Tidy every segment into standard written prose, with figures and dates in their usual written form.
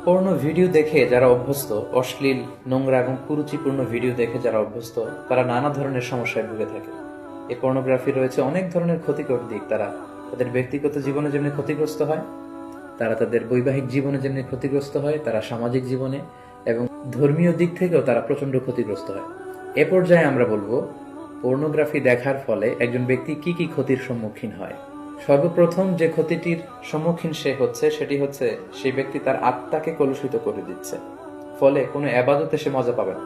পর্ণ video দেখে যারা অভ্যস্ত, অশ্লীল, নোংরা এবং কুরুচিপূর্ণ ভিডিও দেখে যারা অভ্যস্ত, তারা নানা ধরনের সমস্যায় ভুগে থাকে। এই পর্নোগ্রাফি রয়েছে অনেক ধরনের ক্ষতিকর দিক। তারা তাদের ব্যক্তিগত জীবনে যেমনি ক্ষতিগ্রস্ত হয়, তারা তাদের বৈবাহিক জীবনে যেমনি ক্ষতিগ্রস্ত হয়, তারা সামাজিক জীবনে এবং ধর্মীয় দিক থেকেও তারা প্রচন্ড ক্ষতিগ্রস্ত হয়। এ পর্যায়ে আমরা বলবো পর্নোগ্রাফি দেখার ফলে একজন ব্যক্তি কি কি ক্ষতির সম্মুখীন হয়। সর্বপ্রথম যে ক্ষতিটির সম্মুখীন সে হচ্ছে সেটি হচ্ছে সেই ব্যক্তি তার আত্মাকে কলুষিত করে দিচ্ছে। ফলে কোনো এবাদতে সে মজা পাবে না,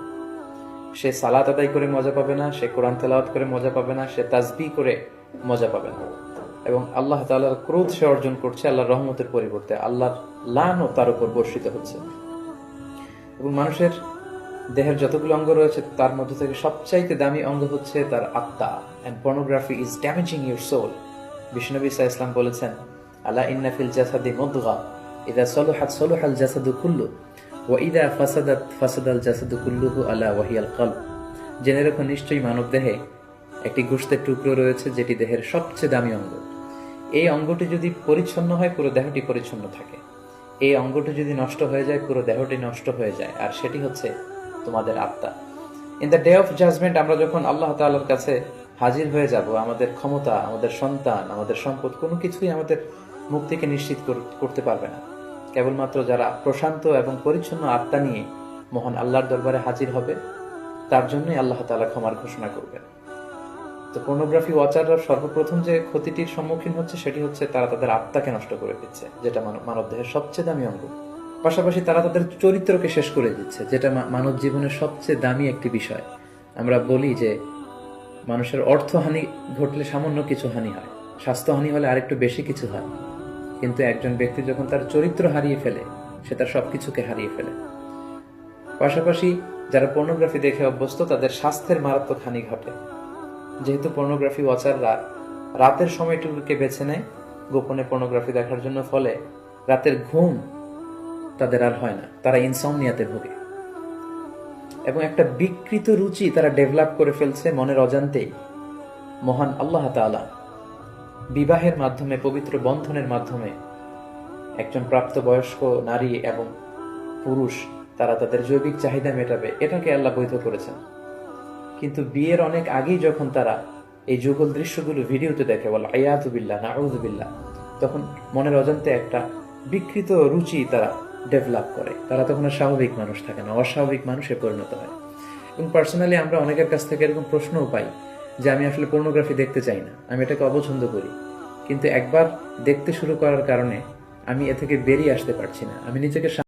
সে সালাত আদায় করে মজা পাবে না, সে কোরআন তেলাওয়াত করে মজা পাবে না, সে তাসবিহ করে মজা পাবে না। এবং আল্লাহ তাআলার ক্রোধ সে অর্জন করছে আল্লাহর রহমতের পরিবর্তে, আল্লাহর লানও তার উপর বর্ষিত হচ্ছে। এবং মানুষের দেহের যতগুলো অঙ্গ রয়েছে তার মধ্যে থেকে সবচাইতে দামি অঙ্গ হচ্ছে তার আত্মা। And pornography is damaging your soul. বিষ্ণু সাল্লাল্লাহু ইসলাম বলেছেন, আলা ইন্না ফিল জাসাদি মুদগা ইযা সলুহাত সলুহাল জাসাদু কুল্লু ওয়া ইযা ফাসাদাত ফাসাদাল জাসাদু কুল্লুহু আলা ওয়াহিয়াল কলব। জেনে রাখো, নিশ্চয়ই মানব দেহে একটি গোশতের টুকরো রয়েছে যেটি দেহের সবচেয়ে দামি অঙ্গ। এই অঙ্গটি যদি পরিচ্ছন্ন হয় পুরো দেহটি পরিচ্ছন্ন থাকে, এই অঙ্গটি যদি নষ্ট হয়ে যায় পুরো দেহটি নষ্ট হয়ে যায়, আর সেটি হচ্ছে তোমাদের আত্মা। In the day of judgement আমরা যখন আল্লাহ তাআলার কাছে হাজির হয়ে যাব, আমাদের ক্ষমতা, আমাদের সন্তান, আমাদের সম্পদ কোনো কিছুই আমাদের মুক্তিকে নিশ্চিত করতে পারবে না। কেবলমাত্র যারা প্রশান্ত এবং পরিচ্ছন্ন আত্মা নিয়ে মহান আল্লাহর দরবারে হাজির হবে, তার জন্যই আল্লাহ তাআলা ক্ষমার ঘোষণা করবেন। তো পর্নোগ্রাফি ওয়াচাররা সর্বপ্রথম যে ক্ষতিটির সম্মুখীন হচ্ছে সেটি হচ্ছে তারা তাদের আত্মাকে নষ্ট করে দিচ্ছে, যেটা মানব দেহের সবচেয়ে দামি অঙ্গ। পাশাপাশি তারা তাদের চরিত্রকে শেষ করে দিচ্ছে, যেটা মানব জীবনের সবচেয়ে দামি একটি বিষয়। আমরা বলি যে মানুষের অর্থহানি ঘটলে সামান্য কিছু হানি হয়, স্বাস্থ্যহানি হলে আরেকটু বেশি কিছু হয়, কিন্তু একজন ব্যক্তি যখন তার চরিত্র হারিয়ে ফেলে সে তার সবকিছুকে হারিয়ে ফেলে। পাশাপাশি যারা পর্নোগ্রাফি দেখে অভ্যস্ত তাদের স্বাস্থ্যের মারাত্মক হানি ঘটে, যেহেতু পর্নোগ্রাফি ওয়াচাররা রাতের সময়টুকুকে বেছে নেয় গোপনে পর্নোগ্রাফি দেখার জন্য। ফলে রাতের ঘুম তাদের আর হয় না, তারা ইনসমনিয়াতে ভোগে এবং একটা বিকৃত রুচি তারা ডেভেলপ করে ফেলছে মনের অজান্তেই। মহান আল্লাহ তাআলা বিবাহের মাধ্যমে, পবিত্র বন্ধনের মাধ্যমে একজন প্রাপ্তবয়স্ক নারী এবং পুরুষ তারা তাদের জৈবিক চাহিদা মেটাবে, এটাকে আল্লাহ বৈধ করেছেন। কিন্তু বিয়ের অনেক আগেই যখন তারা এই যুগল দৃশ্যগুলো ভিডিওতে দেখে, বলে আয়াতু বিল্লাহ, নাউযু বিল্লাহ, তখন মনের অজান্তে একটা বিকৃত রুচি তারা ডেভেলপ করে। তারা তখন আর স্বাভাবিক মানুষ থাকে না, অস্বাভাবিক মানুষে পরিণত হয়। এবং পার্সোনালি আমরা অনেকের কাছ থেকে এরকম প্রশ্নও পাই যে আমি আসলে পর্নোগ্রাফি দেখতে চাই না, আমি এটাকে অপছন্দ করি, কিন্তু একবার দেখতে শুরু করার কারণে আমি এ থেকে বেরিয়ে আসতে পারছি না, আমি নিজেকে